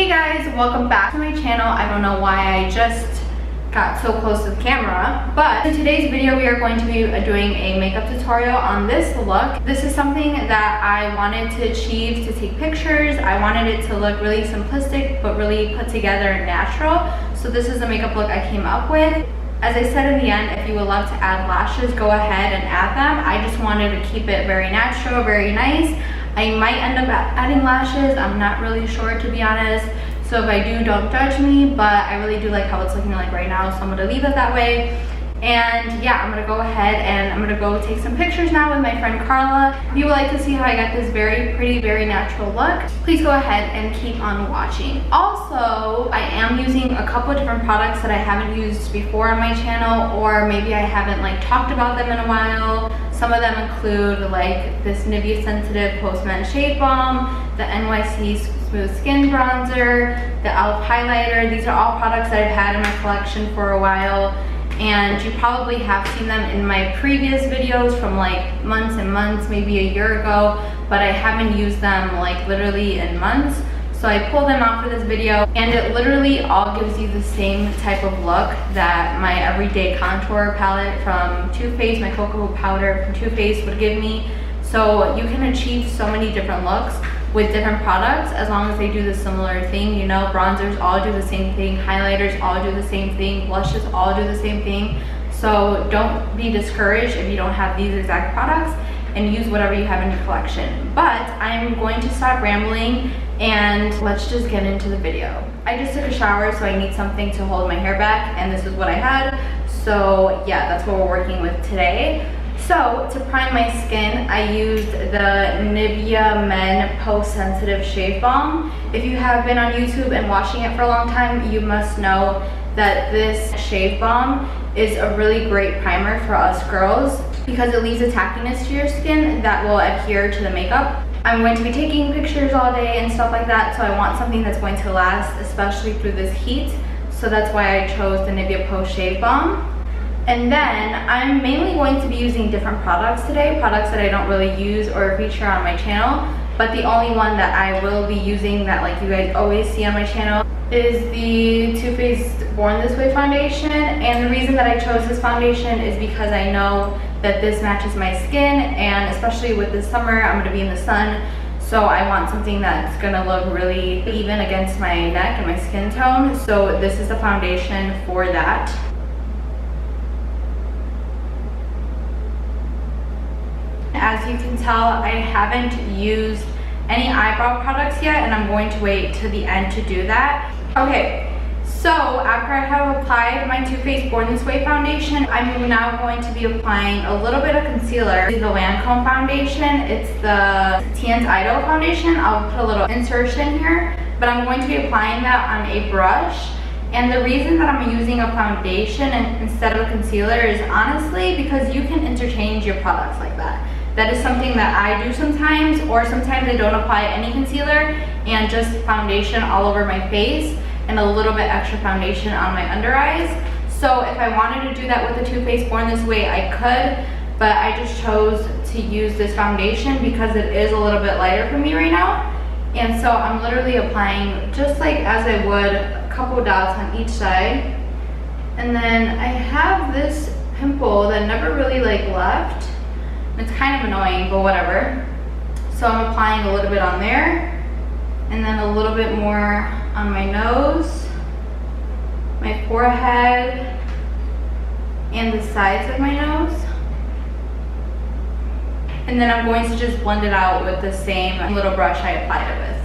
Hey guys, welcome back to my channel. I don't know why I just got so close to the camera, but in today's video we are going to be doing a makeup tutorial on this look. This is something that I wanted to achieve, to take pictures. I wanted it to look really simplistic but really put together and natural. So this is the makeup look I came up with. As I said in the end, if you would love to add lashes, go ahead and add them. I just wanted to keep it very natural, very nice. I might end up adding lashes. I'm not really sure, to be honest. So if I do, don't judge me, but I really do like how it's looking like right now, so I'm gonna leave it that way. And yeah, I'm gonna go ahead and I'm gonna go take some pictures now with my friend Carla. If you would like to see how I got this very pretty, very natural look, please go ahead and keep on watching. Also, I am using a couple of different products that I haven't used before on my channel, or maybe I haven't like talked about them in a while. Some of them include like this Nivea Sensitive Post-Men Shade Balm, the NYC Smooth Skin Bronzer, the e.l.f. Highlighter. These are all products that I've had in my collection for a while, and you probably have seen them in my previous videos from like months and months, maybe a year ago, but I haven't used them like literally in months. So I pulled them out for this video, and it literally all gives you the same type of look that my everyday contour palette from Too Faced, my cocoa powder from Too Faced would give me. So you can achieve so many different looks with different products as long as they do the similar thing. You know, bronzers all do the same thing, highlighters all do the same thing, blushes all do the same thing. So don't be discouraged if you don't have these exact products, and use whatever you have in your collection. But I'm going to stop rambling and let's just get into the video. I just took a shower, so I need something to hold my hair back, and this is what I had. So yeah, that's what we're working with today. So to prime my skin, I used the Nivea Men Post Sensitive Shave Balm. If you have been on YouTube and watching it for a long time, you must know that this shave balm is a really great primer for us girls because it leaves a tackiness to your skin that will adhere to the makeup. I'm going to be taking pictures all day and stuff like that, so I want something that's going to last, especially through this heat. So that's why I chose the Nivea Post Shave Balm. And then I'm mainly going to be using different products today, products that I don't really use or feature on my channel. But the only one that I will be using that like you guys always see on my channel is the Too Faced Born This Way foundation. And the reason that I chose this foundation is because I know that this matches my skin, and especially with this summer, I'm gonna be in the sun. So I want something that's gonna look really even against my neck and my skin tone. So this is the foundation for that. As you can tell, I haven't used any eyebrow products yet, and I'm going to wait to the end to do that. Okay, so after I have applied my Too Faced Born This Way foundation, I'm now going to be applying a little bit of concealer. This is the Lancome foundation. It's the Tien's Idol foundation. I'll put a little insertion here, but I'm going to be applying that on a brush. And the reason that I'm using a foundation instead of a concealer is honestly because you can interchange your products like that. That is something that I do sometimes, or sometimes I don't apply any concealer and just foundation all over my face and a little bit extra foundation on my under eyes. So if I wanted to do that with the Too Faced Born This Way, I could, but I just chose to use this foundation because it is a little bit lighter for me right now. And so I'm literally applying just like as I would a couple dots on each side. And then I have this pimple that never really like left. It's kind of annoying, but whatever. So I'm applying a little bit on there, and then a little bit more on my nose, my forehead, and the sides of my nose. And then I'm going to just blend it out with the same little brush I applied it with.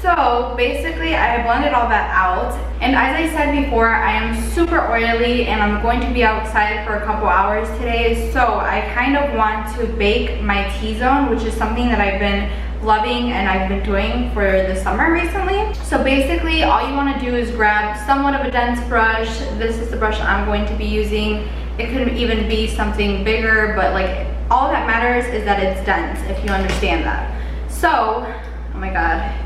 So basically I blended all that out, and as I said before, I am super oily and I'm going to be outside for a couple hours today, so I kind of want to bake my T-zone, which is something that I've been loving and I've been doing for the summer recently. So basically all you want to do is grab somewhat of a dense brush. This is the brush I'm going to be using. It could even be something bigger, but like all that matters is that it's dense, if you understand that. So, oh my god,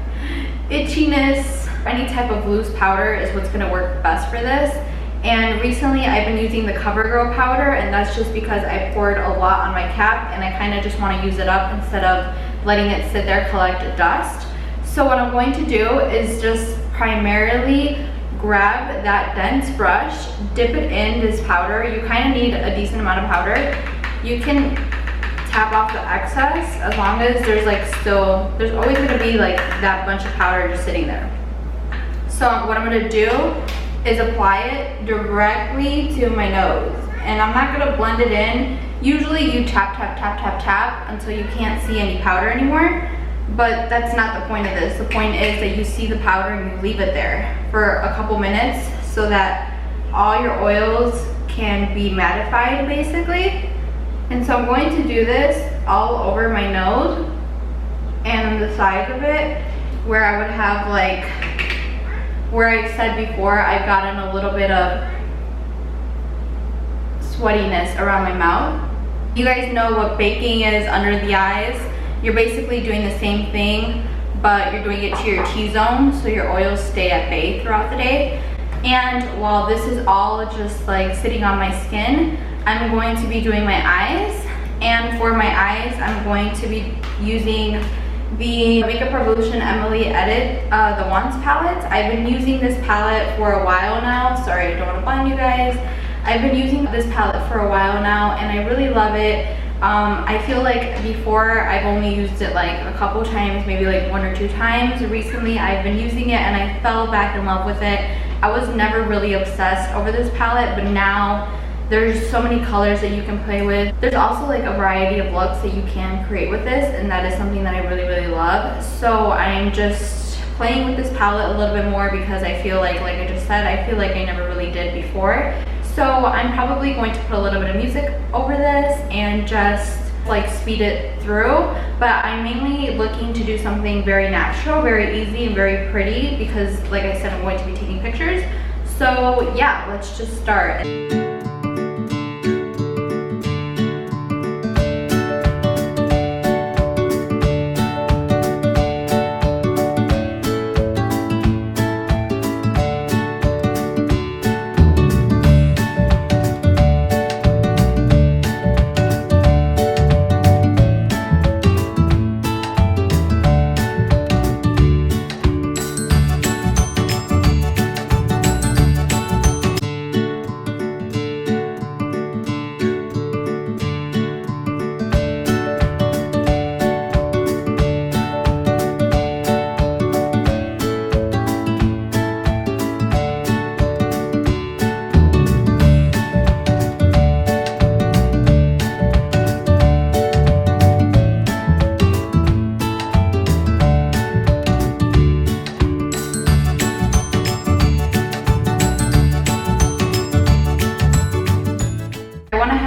itchiness, any type of loose powder is what's going to work best for this. And recently I've been using the CoverGirl powder, and that's just because I poured a lot on my cap and I kind of just want to use it up instead of letting it sit there, collect dust. So what I'm going to do is just primarily grab that dense brush, dip it in this powder. You kind of need a decent amount of powder. You can tap off the excess as long as there's like still, there's always gonna be like that bunch of powder just sitting there. So what I'm gonna do is apply it directly to my nose. And I'm not gonna blend it in. Usually you tap, tap, tap, tap, tap until you can't see any powder anymore. But that's not the point of this. The point is that you see the powder and you leave it there for a couple minutes so that all your oils can be mattified basically. And so I'm going to do this all over my nose and on the sides of it where I would have like, where I said before I've gotten a little bit of sweatiness around my mouth. You guys know what baking is under the eyes. You're basically doing the same thing, but you're doing it to your T-zone so your oils stay at bay throughout the day. And while this is all just like sitting on my skin, I'm going to be doing my eyes. And for my eyes, I'm going to be using the Makeup Revolution Emily Edit the Once palette. I've been using this palette for a while now. Sorry, I don't want to blind you guys. I've been using this palette for a while now and I really love it. I feel like before I've only used it like a couple times, maybe like 1 or 2 times. Recently I've been using it and I fell back in love with it. I was never really obsessed over this palette, but now there's so many colors that you can play with. There's also like a variety of looks that you can create with this, and that is something that I really, really love. So I'm just playing with this palette a little bit more because I feel like I just said, I feel like I never really did before. So I'm probably going to put a little bit of music over this and just like speed it through. But I'm mainly looking to do something very natural, very easy, and very pretty because like I said, I'm going to be taking pictures. So yeah, let's just start.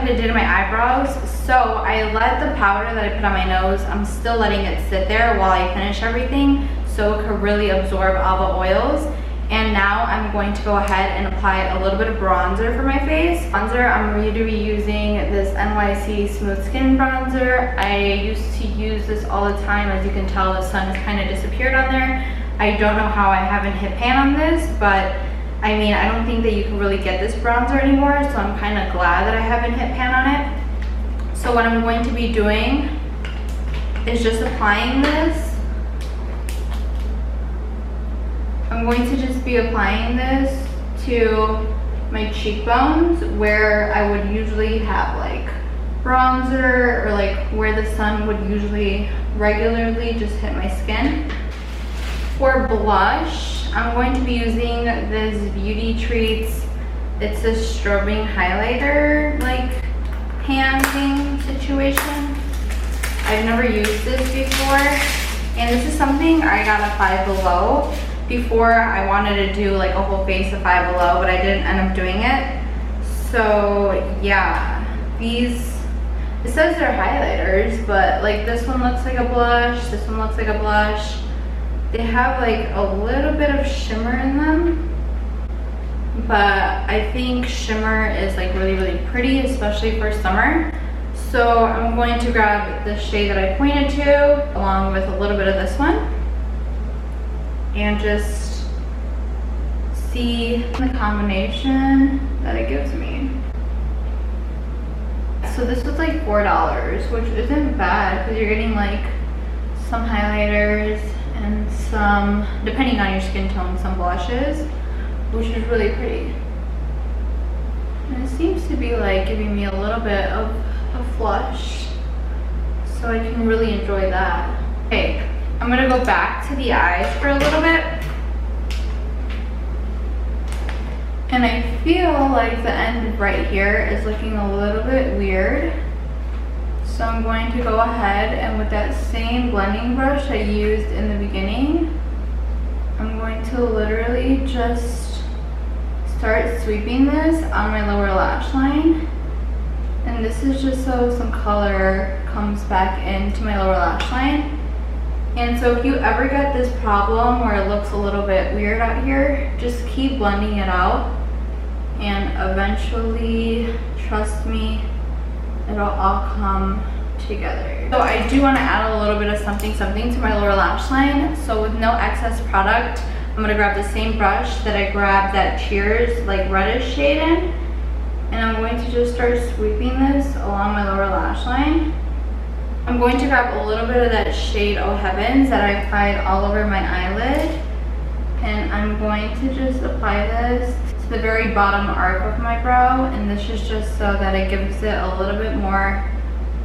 I did my eyebrows, so I let the powder that I put on my nose, I'm still letting it sit there while I finish everything so it could really absorb all the oils. And now I'm going to go ahead and apply a little bit of bronzer for my face. Bronzer, I'm going to be using this NYC Smooth Skin Bronzer. I used to use this all the time. As you can tell, the sun has kind of disappeared on there. I don't know how I haven't hit pan on this, but I mean, I don't think that you can really get this bronzer anymore, so I'm kind of glad that I haven't hit pan on it. So what I'm going to be doing is just applying this. I'm going to just be applying this to my cheekbones where I would usually have like bronzer or like where the sun would usually regularly just hit my skin. For blush, I'm going to be using this Beauty Treats. It's a strobing highlighter like pan thing situation. I've never used this before, and this is something I got a Five Below. Before I wanted to do like a whole face of Five Below, but I didn't end up doing it. So yeah, these, it says they're highlighters, but like this one looks like a blush, this one looks like a blush. They have like a little bit of shimmer in them, but I think shimmer is like really, really pretty, especially for summer. So I'm going to grab the shade that I pointed to along with a little bit of this one and just see the combination that it gives me. So this was like $4, which isn't bad because you're getting like some highlighters, and some, depending on your skin tone, some blushes, which is really pretty. And it seems to be like giving me a little bit of a flush, so I can really enjoy that. Okay, I'm gonna go back to the eyes for a little bit. And I feel like the end right here is looking a little bit weird. So I'm going to go ahead and with that same blending brush I used in the beginning, I'm going to literally just start sweeping this on my lower lash line. And this is just so some color comes back into my lower lash line. And so if you ever get this problem where it looks a little bit weird out here, just keep blending it out. And eventually, trust me, it'll all come together. So I do want to add a little bit of something to my lower lash line. So with no excess product, I'm going to grab the same brush that I grabbed that Cheers like reddish shade in. And I'm going to just start sweeping this along my lower lash line. I'm going to grab a little bit of that shade Oh Heavens that I applied all over my eyelid. And I'm going to just apply this to the very bottom arc of my brow. And this is just so that it gives it a little bit more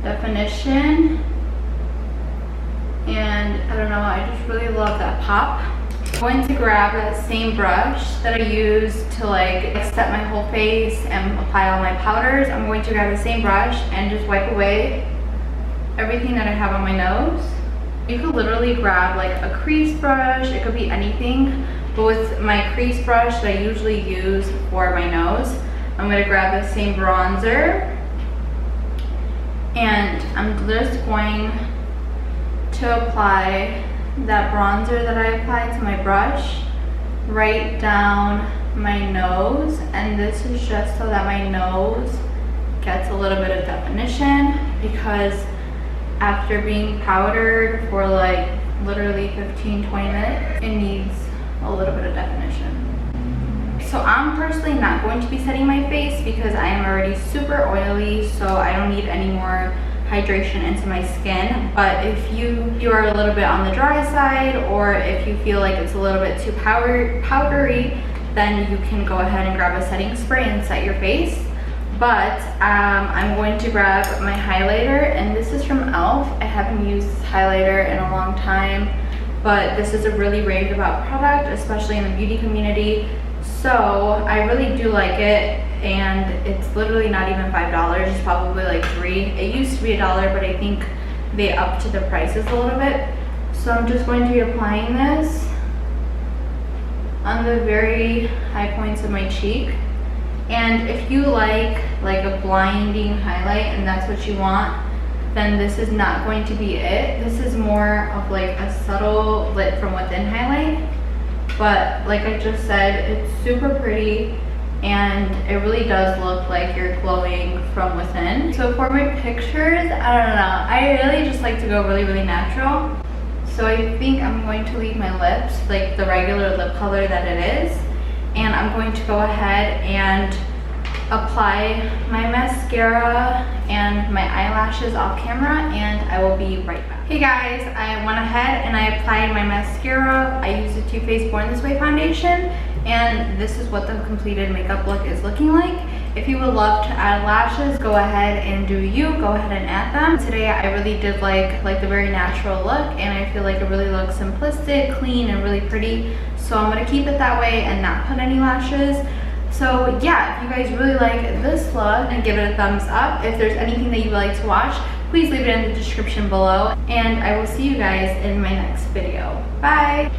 definition. And I don't know, I just really love that pop. I'm going to grab that same brush that I used to like set my whole face and apply all my powders. I'm going to grab the same brush and just wipe away everything that I have on my nose. You could literally grab like a crease brush, it could be anything, but with my crease brush that I usually use for my nose, I'm going to grab the same bronzer and I'm just going to apply that bronzer that I applied to my brush right down my nose. And this is just so that my nose gets a little bit of definition, because after being powdered for like literally 15-20 minutes, it needs a little bit of definition. So I'm personally not going to be setting my face because I am already super oily, so I don't need any more hydration into my skin. But if you are a little bit on the dry side, or if you feel like it's a little bit too powdery, then you can go ahead and grab a setting spray and set your face. But I'm going to grab my highlighter, and this is from e.l.f. I haven't used this highlighter in a long time, but this is a really raved about product, especially in the beauty community. So I really do like it, and it's literally not even $5, it's probably like $3. It used to be $1, but I think they upped the prices a little bit. So I'm just going to be applying this on the very high points of my cheek. And if you like a blinding highlight and that's what you want, then this is not going to be it. This is more of like a subtle lit from within highlight. But like I just said, it's super pretty and it really does look like you're glowing from within. So for my pictures, I don't know, I really just like to go really, really natural. So I think I'm going to leave my lips like the regular lip color that it is. And I'm going to go ahead and apply my mascara and my eyelashes off camera, and I will be right back. Hey guys, I went ahead and I applied my mascara. I used the Too Faced Born This Way foundation, and this is what the completed makeup look is looking like. If you would love to add lashes, go ahead and do you. Go ahead and add them. Today I really did like the very natural look, and I feel like it really looks simplistic, clean, and really pretty. So I'm gonna keep it that way and not put any lashes. So yeah, if you guys really like this look, and give it a thumbs up. If there's anything that you would like to watch, please leave it in the description below. And I will see you guys in my next video. Bye!